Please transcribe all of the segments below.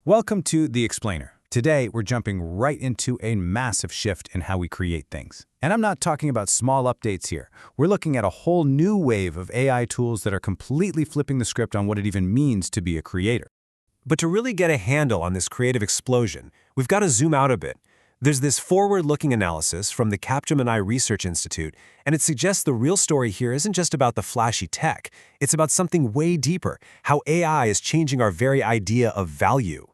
Welcome to The Explainer. Today, we're jumping right into a massive shift in how we create things. And I'm not talking about small updates here. We're looking at a whole new wave of AI tools that are completely flipping the script on what it even means to be a creator. But to really get a handle on this creative explosion, we've got to zoom out a bit. There's this forward-looking analysis from the Capgemini Research Institute, and it suggests the real story here isn't just about the flashy tech. It's about something way deeper, how AI is changing our very idea of value.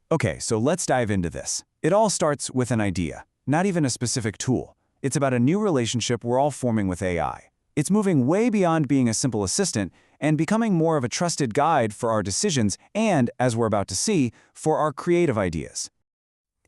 Okay, so let's dive into this. It all starts with an idea, not even a specific tool. It's about a new relationship we're all forming with AI. It's moving way beyond being a simple assistant and becoming more of a trusted guide for our decisions and, as we're about to see, for our creative ideas.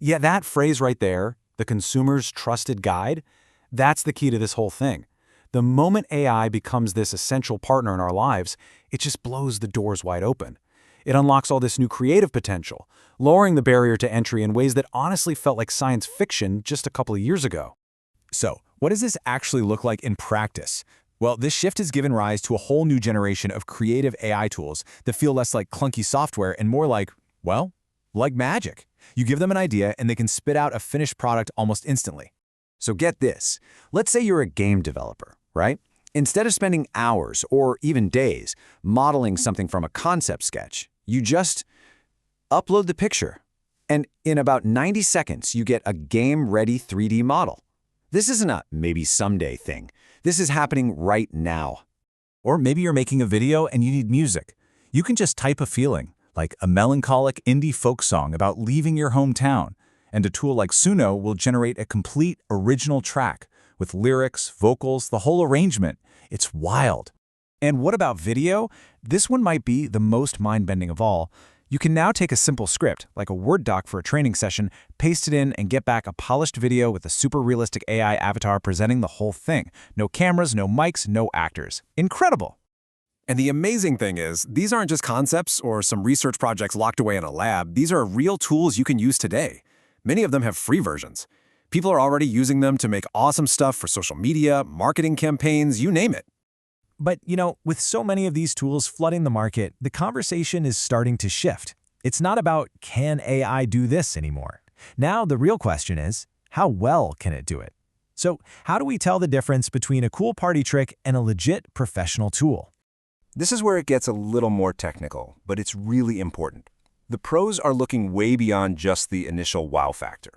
Yeah, that phrase right there, the consumer's trusted guide, that's the key to this whole thing. The moment AI becomes this essential partner in our lives, it just blows the doors wide open. It unlocks all this new creative potential, lowering the barrier to entry in ways that honestly felt like science fiction just a couple of years ago. So, what does this actually look like in practice? Well, this shift has given rise to a whole new generation of creative AI tools that feel less like clunky software and more like, well, like magic. You give them an idea and they can spit out a finished product almost instantly. So get this. Let's say you're a game developer, right? Instead of spending hours or even days modeling something from a concept sketch, you just upload the picture. And in about 90 seconds, you get a game-ready 3D model. This isn't a maybe someday thing. This is happening right now. Or maybe you're making a video and you need music. You can just type a feeling, like a melancholic indie folk song about leaving your hometown, and a tool like Suno will generate a complete original track with lyrics, vocals, the whole arrangement. It's wild. And what about video? This one might be the most mind-bending of all. You can now take a simple script, like a Word doc for a training session, paste it in, and get back a polished video with a super realistic AI avatar presenting the whole thing. No cameras, no mics, no actors. Incredible! And the amazing thing is, these aren't just concepts or some research projects locked away in a lab. These are real tools you can use today. Many of them have free versions. People are already using them to make awesome stuff for social media, marketing campaigns, you name it. But, with so many of these tools flooding the market, the conversation is starting to shift. It's not about, can AI do this anymore? Now, the real question is, how well can it do it? So, how do we tell the difference between a cool party trick and a legit professional tool? This is where it gets a little more technical, but it's really important. The pros are looking way beyond just the initial wow factor.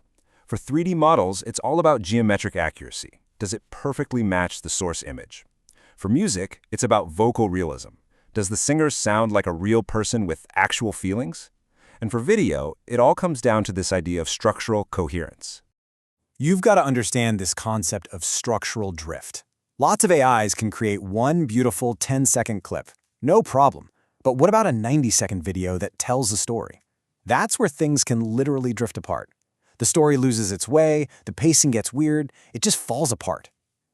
For 3D models, it's all about geometric accuracy. Does it perfectly match the source image? For music, it's about vocal realism. Does the singer sound like a real person with actual feelings? And for video, it all comes down to this idea of structural coherence. You've got to understand this concept of structural drift. Lots of AIs can create one beautiful 10-second clip. No problem. But what about a 90-second video that tells a story? That's where things can literally drift apart. The story loses its way, the pacing gets weird, it just falls apart.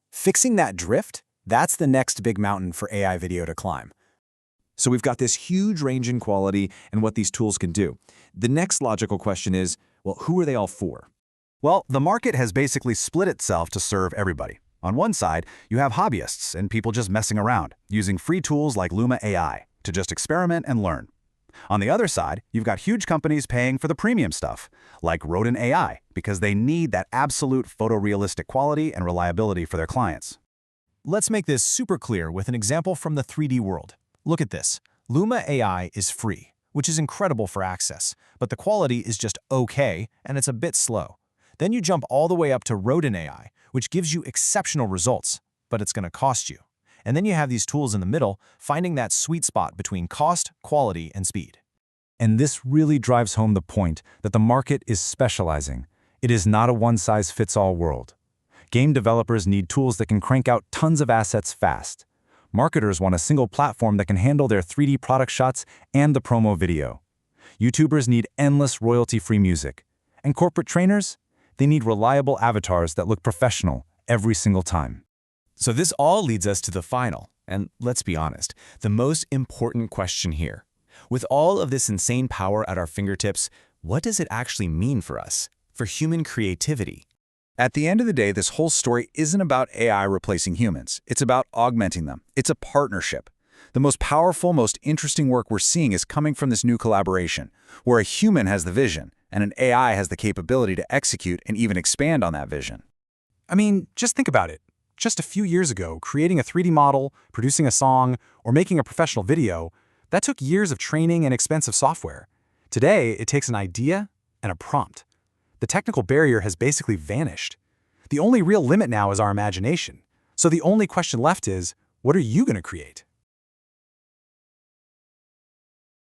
Fixing that drift? That's the next big mountain for AI video to climb. So we've got this huge range in quality and what these tools can do. The next logical question is, well, who are they all for? Well, the market has basically split itself to serve everybody. On one side, you have hobbyists and people just messing around, using free tools like Luma AI to just experiment and learn. On the other side, you've got huge companies paying for the premium stuff, like Rodin AI, because they need that absolute photorealistic quality and reliability for their clients. Let's make this super clear with an example from the 3D world. Look at this. Luma AI is free, which is incredible for access, but the quality is just okay and it's a bit slow. Then you jump all the way up to Rodin AI, which gives you exceptional results, but it's going to cost you. And then you have these tools in the middle, finding that sweet spot between cost, quality, and speed. And this really drives home the point that the market is specializing. It is not a one-size-fits-all world. Game developers need tools that can crank out tons of assets fast. Marketers want a single platform that can handle their 3D product shots and the promo video. YouTubers need endless royalty-free music. And corporate trainers? They need reliable avatars that look professional every single time. So this all leads us to the final, and let's be honest, the most important question here. With all of this insane power at our fingertips, what does it actually mean for us, for human creativity? At the end of the day, this whole story isn't about AI replacing humans. It's about augmenting them. It's a partnership. The most powerful, most interesting work we're seeing is coming from this new collaboration, where a human has the vision and an AI has the capability to execute and even expand on that vision. I mean, just think about it. Just a few years ago, creating a 3D model, producing a song, or making a professional video, that took years of training and expensive software. Today, it takes an idea and a prompt. The technical barrier has basically vanished. The only real limit now is our imagination. So the only question left is, what are you going to create?